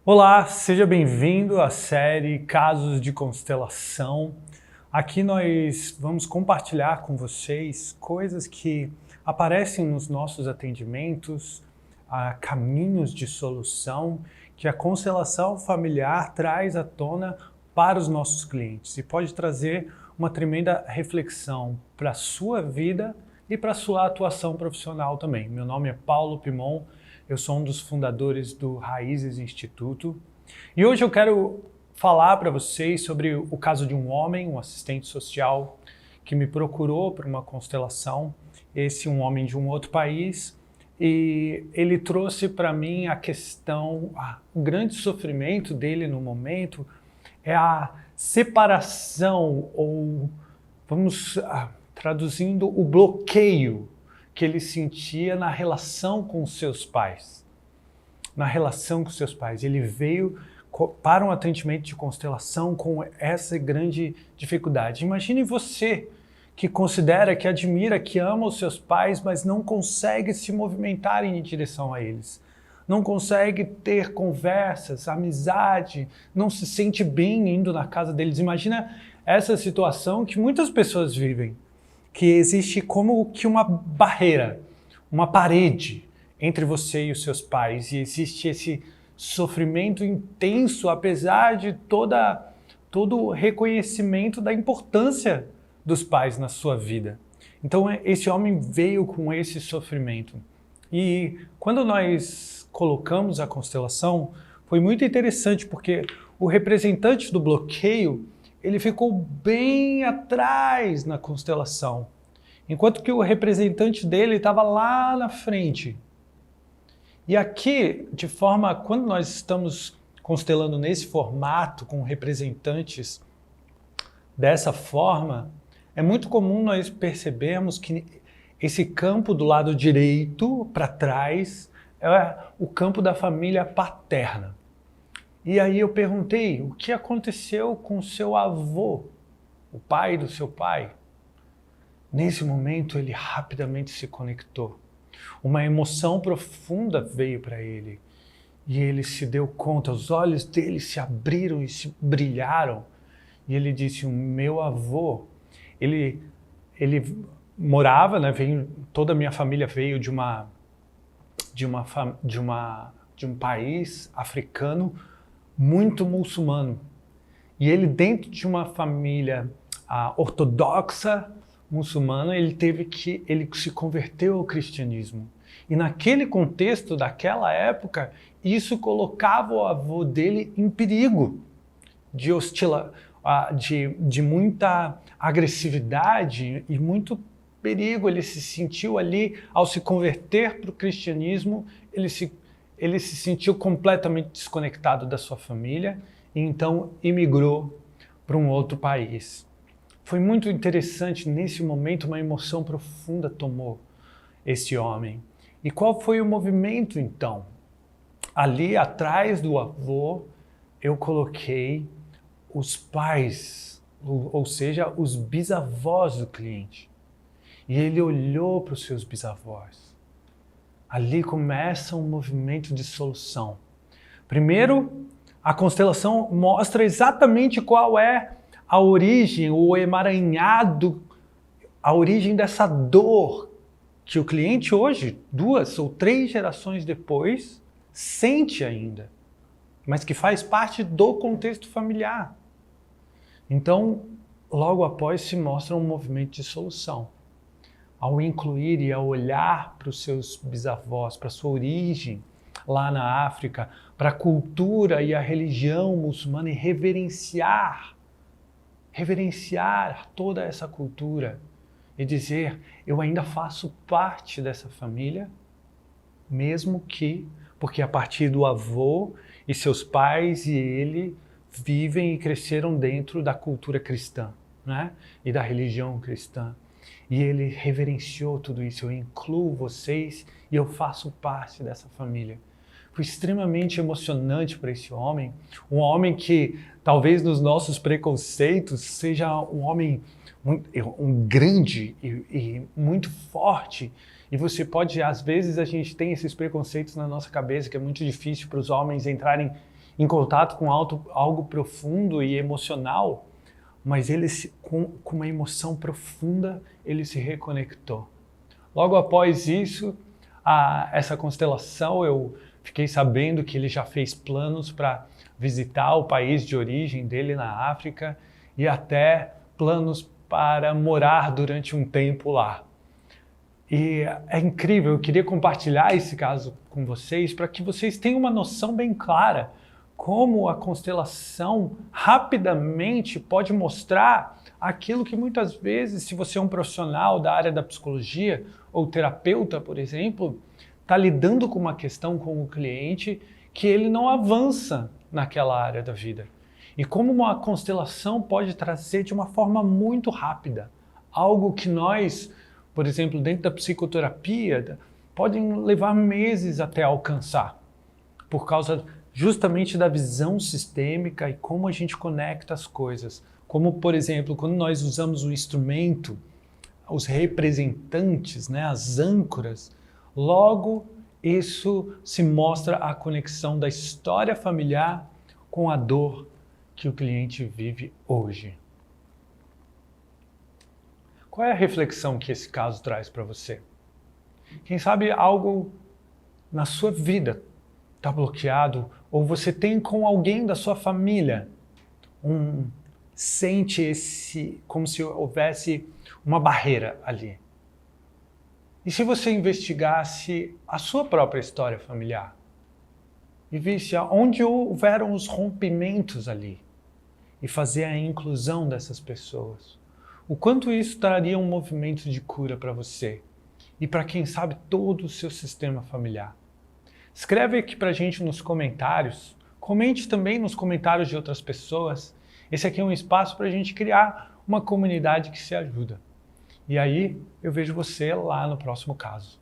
Olá, seja bem-vindo à série Casos de Constelação. Aqui nós vamos compartilhar com vocês coisas que aparecem nos nossos atendimentos, caminhos de solução que a constelação familiar traz à tona para os nossos clientes e pode trazer uma tremenda reflexão para a sua vida e para a sua atuação profissional também. Meu nome é Paulo Pimon. Eu sou um dos fundadores do Raízes Instituto e hoje eu quero falar para vocês sobre o caso de um homem, um assistente social, que me procurou por uma constelação. Esse um homem de um outro país, e ele trouxe para mim a questão, o grande sofrimento dele no momento é a separação, ou vamos traduzindo, o bloqueio que ele sentia na relação com os seus pais. Na relação com os seus pais. Ele veio para um atendimento de constelação com essa grande dificuldade. Imagine você que considera, que admira, que ama os seus pais, mas não consegue se movimentar em direção a eles. Não consegue ter conversas, amizade, não se sente bem indo na casa deles. Imagina essa situação que muitas pessoas vivem, que existe como que uma barreira, uma parede entre você e os seus pais, e existe esse sofrimento intenso, apesar de todo o reconhecimento da importância dos pais na sua vida. Então esse homem veio com esse sofrimento. E quando nós colocamos a constelação, foi muito interessante, porque o representante do bloqueio, ele ficou bem atrás na constelação, enquanto que o representante dele estava lá na frente. E aqui, quando nós estamos constelando nesse formato, com representantes dessa forma, é muito comum nós percebermos que esse campo do lado direito, para trás, é o campo da família paterna. E aí eu perguntei, o que aconteceu com o seu avô, o pai do seu pai? Nesse momento ele rapidamente se conectou. Uma emoção profunda veio para ele. E ele se deu conta, os olhos dele se abriram e se brilharam. E ele disse, o meu avô, ele morava, né, toda a minha família veio de um país africano muito muçulmano. E ele, dentro de uma família ortodoxa muçulmana, ele se converteu ao cristianismo. E naquele contexto daquela época, isso colocava o avô dele em perigo de muita agressividade e muito perigo. Ele se sentiu ali, ao se converter para o cristianismo, ele se sentiu completamente desconectado da sua família e então imigrou para um outro país. Foi muito interessante, nesse momento uma emoção profunda tomou esse homem. E qual foi o movimento então? Ali atrás do avô eu coloquei os pais, ou seja, os bisavós do cliente. E ele olhou para os seus bisavós. Ali começa um movimento de solução. Primeiro, a constelação mostra exatamente qual é a origem, o emaranhado, a origem dessa dor que o cliente hoje, 2 ou 3 gerações depois, sente ainda, mas que faz parte do contexto familiar. Então, logo após se mostra um movimento de solução. Ao incluir e ao olhar para os seus bisavós, para a sua origem lá na África, para a cultura e a religião muçulmana e reverenciar toda essa cultura e dizer, eu ainda faço parte dessa família, mesmo que, porque a partir do avô e seus pais e ele vivem e cresceram dentro da cultura cristã, né? E da religião cristã. E ele reverenciou tudo isso, eu incluo vocês e eu faço parte dessa família. Foi extremamente emocionante para esse homem, um homem que talvez nos nossos preconceitos seja um homem grande e muito forte. E você pode, às vezes a gente tem esses preconceitos na nossa cabeça, que é muito difícil para os homens entrarem em contato com algo profundo e emocional, mas com uma emoção profunda, ele se reconectou. Logo após isso, essa constelação, eu fiquei sabendo que ele já fez planos para visitar o país de origem dele na África e até planos para morar durante um tempo lá. E é incrível, eu queria compartilhar esse caso com vocês para que vocês tenham uma noção bem clara como a constelação rapidamente pode mostrar aquilo que muitas vezes, se você é um profissional da área da psicologia ou terapeuta, por exemplo, está lidando com uma questão com o cliente que ele não avança naquela área da vida. E como uma constelação pode trazer de uma forma muito rápida algo que nós, por exemplo, dentro da psicoterapia, podem levar meses até alcançar, por causa justamente da visão sistêmica e como a gente conecta as coisas. Como, por exemplo, quando nós usamos o instrumento, os representantes, né, as âncoras, logo isso se mostra a conexão da história familiar com a dor que o cliente vive hoje. Qual é a reflexão que esse caso traz para você? Quem sabe algo na sua vida está bloqueado, ou você tem com alguém da sua família sente como se houvesse uma barreira ali. E se você investigasse a sua própria história familiar e visse onde houveram os rompimentos ali e fazer a inclusão dessas pessoas, o quanto isso traria um movimento de cura para você e para quem sabe todo o seu sistema familiar. Escreve aqui pra gente nos comentários, comente também nos comentários de outras pessoas. Esse aqui é um espaço para a gente criar uma comunidade que se ajuda. E aí eu vejo você lá no próximo caso.